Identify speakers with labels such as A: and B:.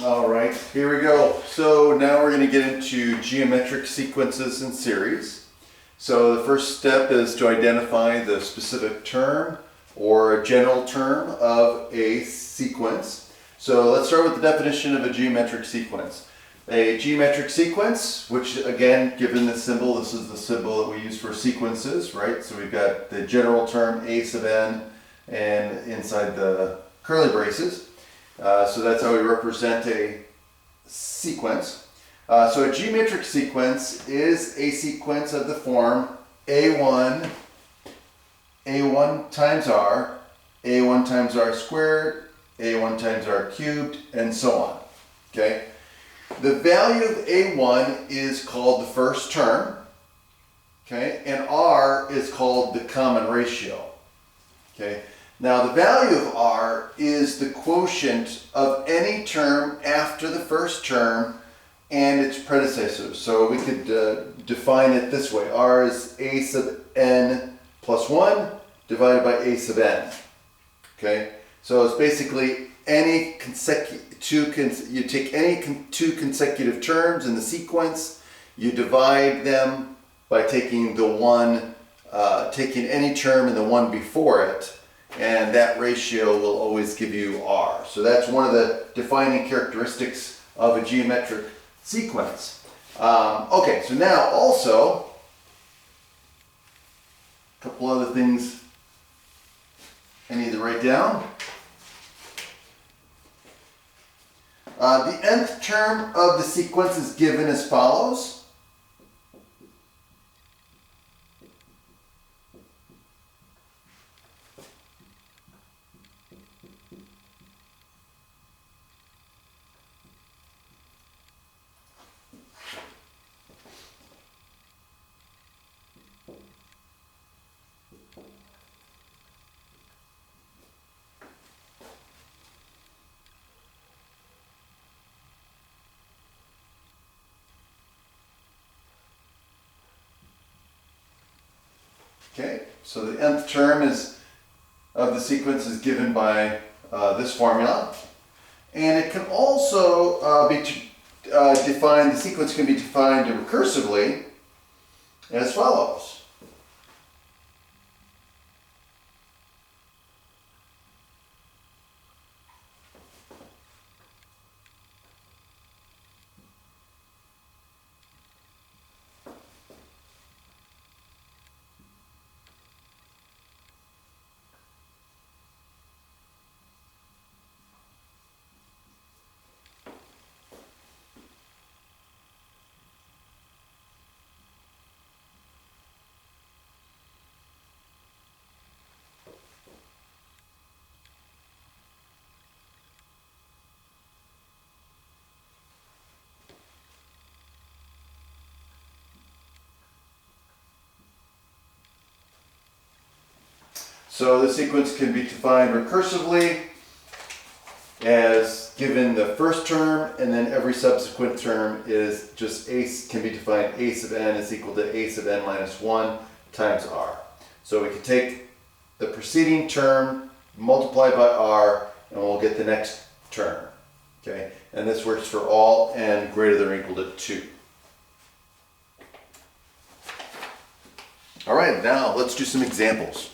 A: All right, here we go. So now we're going to get into geometric sequences and series. So the first step is to identify the specific term or a general term of a sequence. So let's start with the definition of a geometric sequence. A geometric sequence, which again, given the symbol, this is the symbol that we use for sequences, right? So we've got the general term a sub n and inside the curly braces. So that's how we represent a sequence. So a geometric sequence is a sequence of the form a1 times r, a1 times r squared, a1 times r cubed, and so on. Okay. The value of a1 is called the first term, okay, and r is called the common ratio. Okay. Now the value of r is the quotient of any term after the first term and its predecessors. So we could define it this way. R is a sub n plus 1 divided by a sub n. Okay? So it's basically any you take any two consecutive terms in the sequence, you divide them by taking the one, taking any term and the one before it, and that ratio will always give you r. So that's one of the defining characteristics of a geometric sequence. Okay, so now also, a couple other things I need to write down. The nth term of the sequence is given as follows. Okay, so the nth term of the sequence is given by this formula, and it can also be defined. The sequence can be defined recursively as follows. So the sequence can be defined recursively as given the first term, and then every subsequent term is just can be defined a sub n is equal to a sub n minus 1 times r. So we can take the preceding term, multiply by r, and we'll get the next term. Okay, and this works for all n greater than or equal to 2. All right, now let's do some examples.